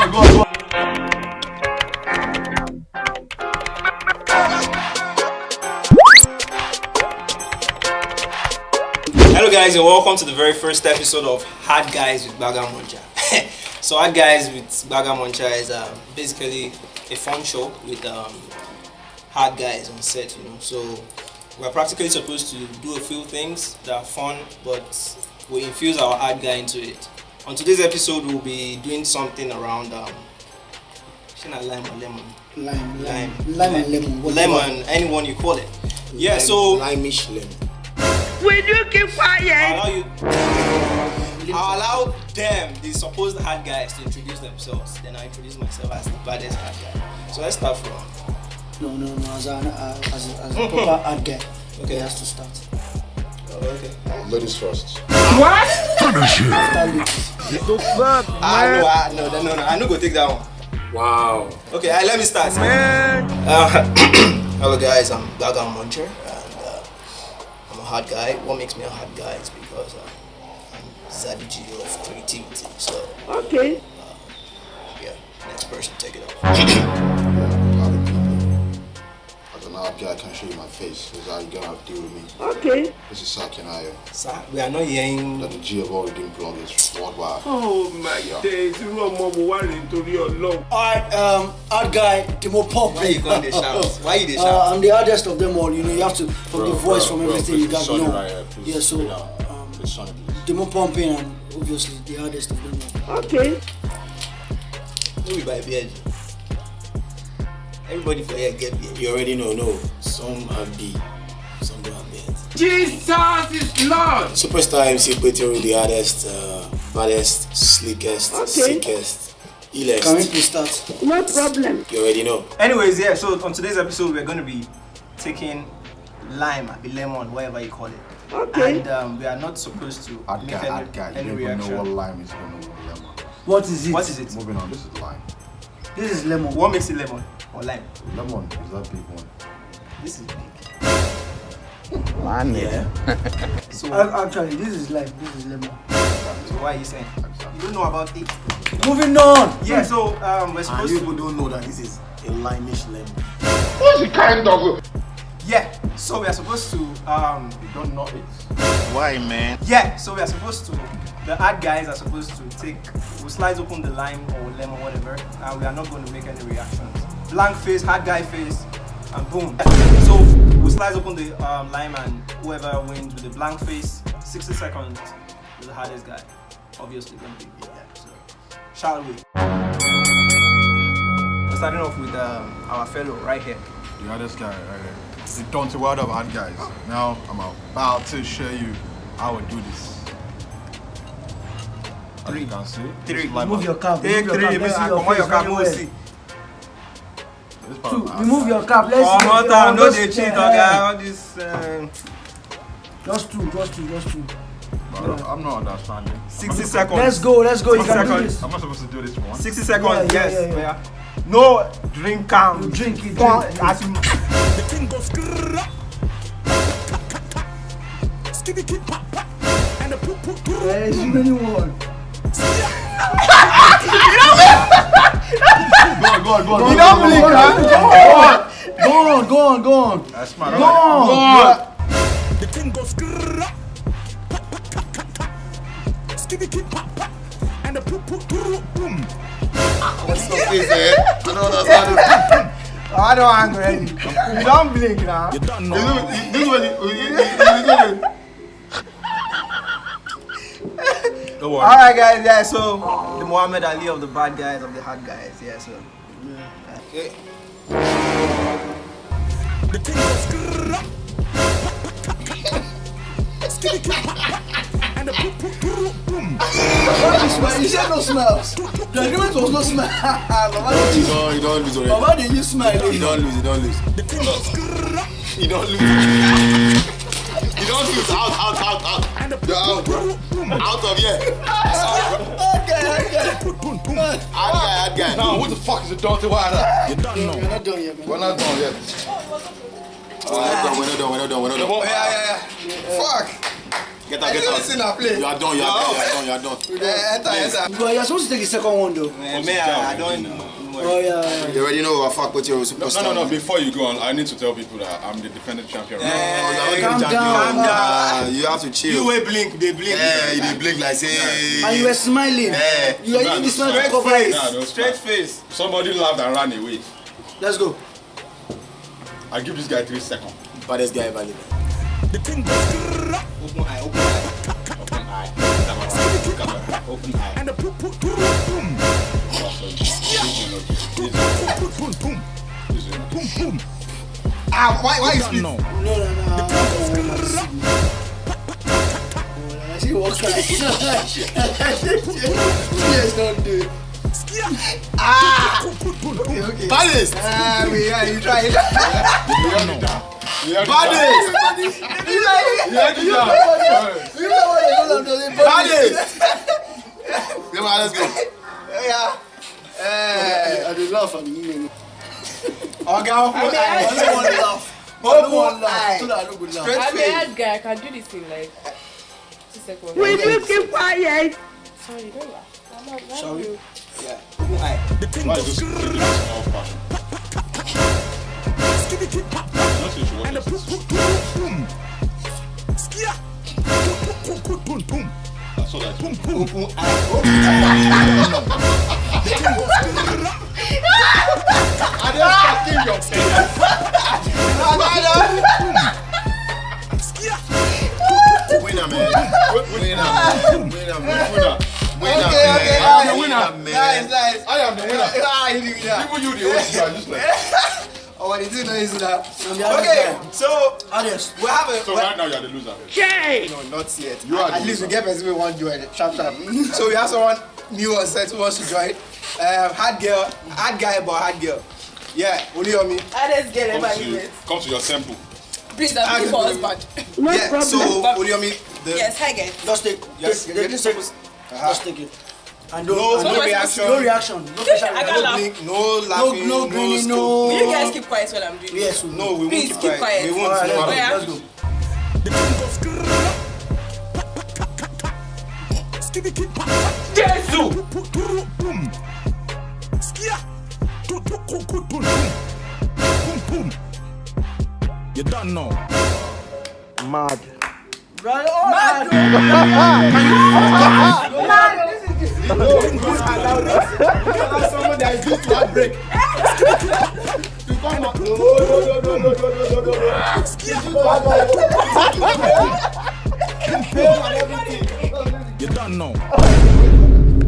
on. Hello guys and welcome to the very first episode of Hard Guys with GbagaunMuncher. So Hard Guys with GbagaunMuncher is basically a fun show with hard guys on set, you know. So we're practically supposed to do a few things that are fun, but we infuse our hard guy into it. On today's episode we'll be doing something around lime or lemon? Lime and lemon. Lemon, anyone you call it. Yeah, so lime-ish lemon. Will you keep quiet? I'll allow them, the supposed hard guys, to introduce themselves. Then I introduce myself as the baddest hard guy. So let's start from. No. As a proper hard guy. Okay, he has to start. Oh, okay. Ladies first. What? I no go take that one. Wow. Okay, let me start. Hello guys, I'm GbagaunMuncher and I'm a hard guy. What makes me a hard guy is because I'm Zadiji of creativity. So Okay. yeah, next person take it off. Other people. As an hard guy, I can't show you my face. This is how you're gonna have to deal with me. Okay. This is Sakinayo. Sir, we are not hearing. That the G of all the doing blog is worldwide. Oh my days, you are more worried to your love. Alright, hard guy, the more pop. Why you going to shout? Why you dey shout? I'm the hardest of them all, you know, you have to, from the voice, from everything, you got to know. Right here, please. Yeah, so, It's sunny, please. the more pumping and obviously the hardest of them all. Okay. No be by beard. Everybody for here get beard. You already know, no. Some have B, some don't have beard. Jesus is Lord. Superstar MC Petro, the hardest, baddest, slickest, sickest, Can we illest. please start? No problem. You already know. Anyways, yeah, so on today's episode we're going to be taking lime, the lemon, whatever you call it. Okay. And we are not supposed to Hard make guy. any You don't even know what reaction. lime is, you don't know what lemon. What is it? What is it? Moving on, this is lime. This is lemon. What makes it lemon or lime? Lemon is that big one. This is big. Yeah. So, Actually, this is lime, this is lemon. so why are you saying? You don't know about it. Moving on! Yeah, so we're And supposed you to. people don't know that this is a lime-ish lemon. Yeah, so we are supposed to. You don't know it. Why, man? Yeah, so we are supposed to. The hard guys are supposed to take. We'll slice open the lime or lemon, whatever, and we are not going to make any reactions. Blank face, hard guy face, and boom. So we'll slice open the lime, and whoever wins with the blank face, 60 seconds is the hardest guy. Obviously, going to be yeah. So, shall we? We're starting off with our fellow right here. The hardest guy right here. The Don't World of hard guys. Now I'm about to show you how we do this. As you can see, Three. this is lime Remove your cap. Take Remove three, your cap. Let's see come your on, face your cap, very we'll well. see. This part Two, of remove your cap. Let's One see. more time, no Just, they cheat, okay? All this. Just two. But I'm not understanding. 60 seconds. Let's go. You 60 can do seconds. this. Am I supposed to do this one? 60 seconds, Yeah, yes. yeah. No drink am. You drink it. As Drink. you The thing goes skitty keep pop pop and the poop poop poop. There's too many one. Go on. You don't blink, huh? Go on. That's smart. Go on. The thing goes skitty keep pop pop and the poop poop poop boom. What's the face there? I don't understand. I don't hang ready. You don't blink now. You don't know. Don't worry. Alright guys, yeah, so the Muhammad Ali of the bad guys, of the hard guys, yeah, so. Okay. The thing goes skitty keep pop pop and the poop poop poop boom. You said no smells. The agreement was no smell. You don't lose already. Baba, did you smile? You don't lose. The thing goes You don't lose. You don't lose. Out. and the You're out, bro. Out of here. Okay. Hard guy. Now, what the fuck is a dirty water? You don't know. We're not done yet, man. We're not done yet. We're not done. Yeah. Fuck. Get out, get out. Listen and play. You are done, you are done. Enter. But you're supposed to take the second one though. I don't. Oh yeah. You already know what fuck with your superstar. No. Before you go on, I need to tell people that I'm the defending champion. Calm down. You have to chill. You will blink, they blink. Yeah, you did blink like say. And you were smiling. Yeah. You were using the smile to cover it. Straight face. Somebody laughed and ran away. Let's go. I give this guy 3 seconds. Baddest guy ever lived. The thing goes grrrr, Open eye, open eye. Open eye. Open eye. and the boom, boom, boom, boom, boom, boom, boom. Ah, why is Don't know. No. She walks like. Yes, don't do it. okay. Baddest! You try it. Baddest! Baddest! Come on, let's go. I did laugh at you. Okay, Only one laugh. Only one laugh. So that I don't go laugh. I'm a hard guy. I can do this in like 2 seconds. Will you keep quiet? Sorry, don't laugh. I'm not Shall we? you. Yeah, open eye. The thing Why goes is this grrrr, small fashion? skitty keep pop, Not say she and the watches boom, this. boom, boom, boom. Skia. Boom, boom, boom, boom. That's all I do. Open eye. The thing goes grrrr, I just fucking your face. skia. Winner, man. Winner, Okay, man. I'm the winner. Nice. I am the winner. You do that. Even you, the host, you are just like. Oh, what is it? No, is that? I'm the other Okay, guy. so Adios. we have a. So right now, you are the loser. Jay! No, not yet. You are At the least we loser. get person we want to join. Sharp. So we have someone new on set who wants to join. Hard guy, but hard girl. Yeah, only on me. Hardest girl ever lived. Come to your sample. Please, I'm looking for husband. No Yeah, problem. so only on me. Yes, hi guys. Just take. Yes, Take you're it. getting Just take it. And don't. No, and no don't- reaction. No reaction. No facial I can't reaction. laugh. blink, no laughing, No grinning, scope. no. Will you guys keep quiet while I'm doing this? Yes, we No, we won't Please keep keep quiet. We won't. Alright, no. let's go. The thing goes grrrr. Skitty keep pop, Jesus! boom, boom, boom, boom. Skia. Boom, boom, boom, boom, boom. Boom, boom. You don't know. Mad. Right, all right. Someone that is used to heartbreak. You don't know.